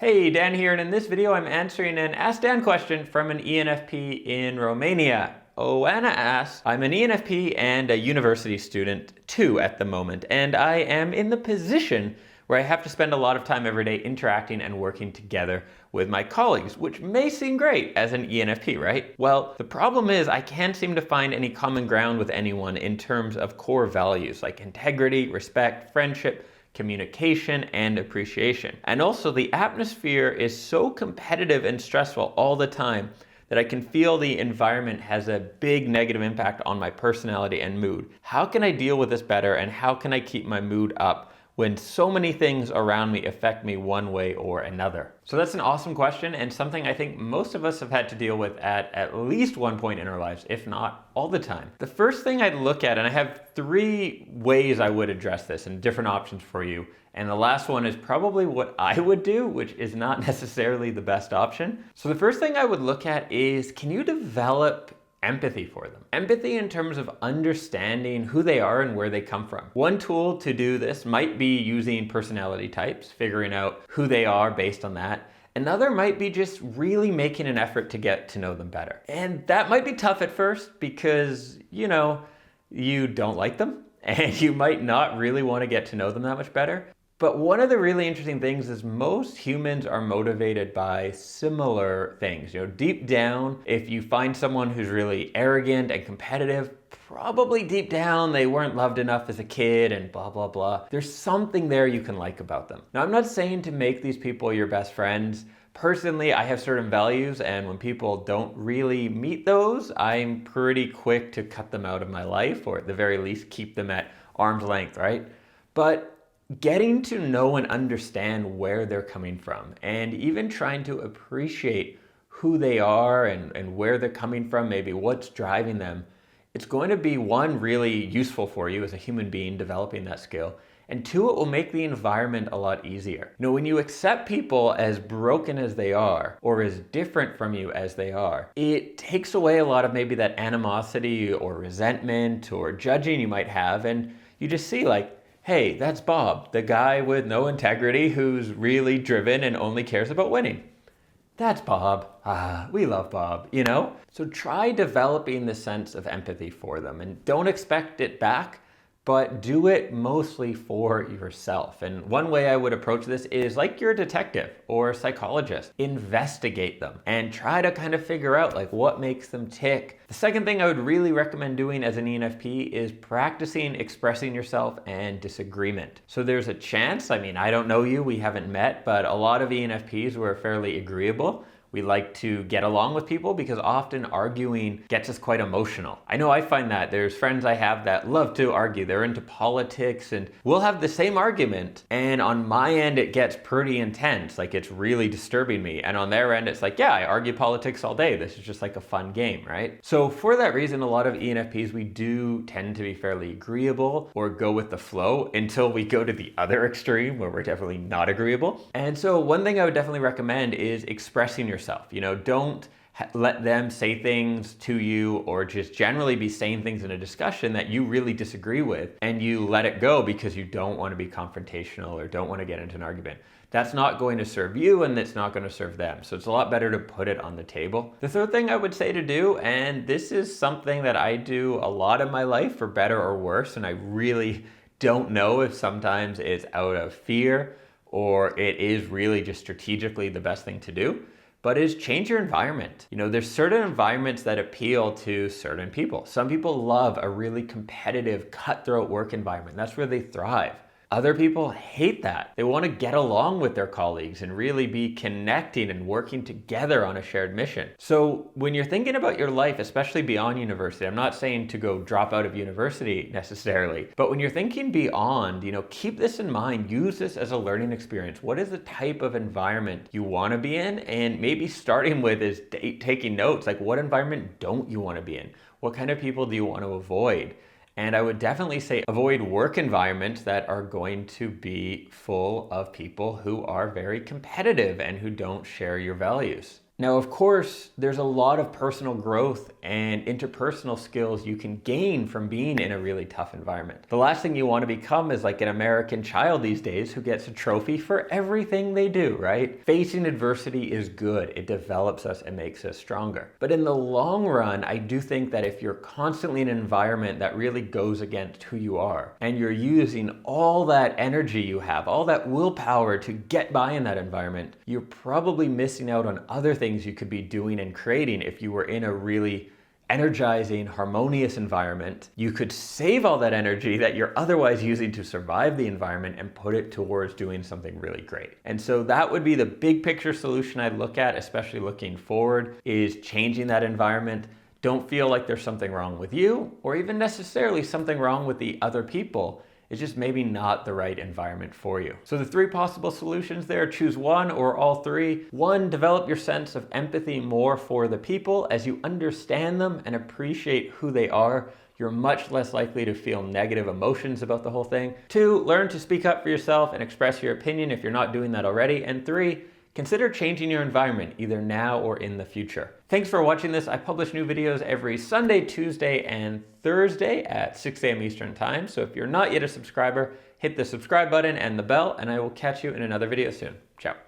Hey, Dan here, and in this video I'm answering an Ask Dan question from an ENFP in Romania. Oana asks, I'm an ENFP and a university student too at the moment, and I am in the position where I have to spend a lot of time every day interacting and working together with my colleagues, which may seem great as an ENFP, right? Well, the problem is I can't seem to find any common ground with anyone in terms of core values like integrity, respect, friendship, communication, and appreciation. And also the atmosphere is so competitive and stressful all the time that I can feel the environment has a big negative impact on my personality and mood. How can I deal with this better, and how can I keep my mood up when so many things around me affect me one way or another? So that's an awesome question, and something I think most of us have had to deal with at least one point in our lives, if not all the time. The first thing I'd look at, and I have three ways I would address this and different options for you, and the last one is probably what I would do, which is not necessarily the best option. So the first thing I would look at is, can you develop empathy for them? Empathy in terms of understanding who they are and where they come from. One tool to do this might be using personality types, figuring out who they are based on that. Another might be just really making an effort to get to know them better. And that might be tough at first because, you don't like them and you might not really want to get to know them that much better. But one of the really interesting things is most humans are motivated by similar things. Deep down, if you find someone who's really arrogant and competitive, probably deep down they weren't loved enough as a kid and blah, blah, blah. There's something there you can like about them. Now, I'm not saying to make these people your best friends. Personally, I have certain values, and when people don't really meet those, I'm pretty quick to cut them out of my life, or at the very least, keep them at arm's length, right? But getting to know and understand where they're coming from, and even trying to appreciate who they are and where they're coming from, maybe what's driving them, it's going to be, one, really useful for you as a human being developing that skill, and two, it will make the environment a lot easier. When you accept people as broken as they are, or as different from you as they are, it takes away a lot of maybe that animosity or resentment or judging you might have, and you just see hey, that's Bob, the guy with no integrity who's really driven and only cares about winning. That's Bob. We love Bob, So try developing the sense of empathy for them, and don't expect it back, but do it mostly for yourself. And one way I would approach this is like you're a detective or a psychologist. Investigate them and try to kind of figure out what makes them tick. The second thing I would really recommend doing as an ENFP is practicing expressing yourself and disagreement. So there's a chance, I don't know you, we haven't met, but a lot of ENFPs were fairly agreeable. We like to get along with people because often arguing gets us quite emotional. I know I find that. There's friends I have that love to argue. They're into politics, and we'll have the same argument, and on my end it gets pretty intense. It's really disturbing me. And on their end it's yeah, I argue politics all day. This is just a fun game, right? So for that reason, a lot of ENFPs, we do tend to be fairly agreeable or go with the flow until we go to the other extreme where we're definitely not agreeable. And so one thing I would definitely recommend is expressing yourself. Don't let them say things to you or just generally be saying things in a discussion that you really disagree with, and you let it go because you don't want to be confrontational or don't want to get into an argument. That's not going to serve you, and it's not going to serve them. So it's a lot better to put it on the table. The third thing I would say to do, and this is something that I do a lot in my life for better or worse, and I really don't know if sometimes it's out of fear or it is really just strategically the best thing to do, but is change your environment. There's certain environments that appeal to certain people. Some people love a really competitive, cutthroat work environment. That's where they thrive. Other people hate that. They want to get along with their colleagues and really be connecting and working together on a shared mission. So when you're thinking about your life, especially beyond university, I'm not saying to go drop out of university necessarily, but when you're thinking beyond, keep this in mind. Use this as a learning experience. What is the type of environment you want to be in? And maybe starting with is taking notes, what environment don't you want to be in? What kind of people do you want to avoid? And I would definitely say avoid work environments that are going to be full of people who are very competitive and who don't share your values. Now, of course, there's a lot of personal growth and interpersonal skills you can gain from being in a really tough environment. The last thing you want to become is like an American child these days who gets a trophy for everything they do, right? Facing adversity is good. It develops us and makes us stronger. But in the long run, I do think that if you're constantly in an environment that really goes against who you are, and you're using all that energy you have, all that willpower to get by in that environment, you're probably missing out on other things you could be doing and creating if you were in a really energizing, harmonious environment. You could save all that energy that you're otherwise using to survive the environment and put it towards doing something really great. And so that would be the big picture solution I'd look at, especially looking forward, is changing that environment. Don't feel like there's something wrong with you or even necessarily something wrong with the other people. It's just maybe not the right environment for you. So the three possible solutions there, choose one or all three. One, develop your sense of empathy more for the people. As you understand them and appreciate who they are, you're much less likely to feel negative emotions about the whole thing. Two, learn to speak up for yourself and express your opinion if you're not doing that already. And three, consider changing your environment, either now or in the future. Thanks for watching this. I publish new videos every Sunday, Tuesday, and Thursday at 6 a.m. Eastern Time. So if you're not yet a subscriber, hit the subscribe button and the bell, and I will catch you in another video soon. Ciao.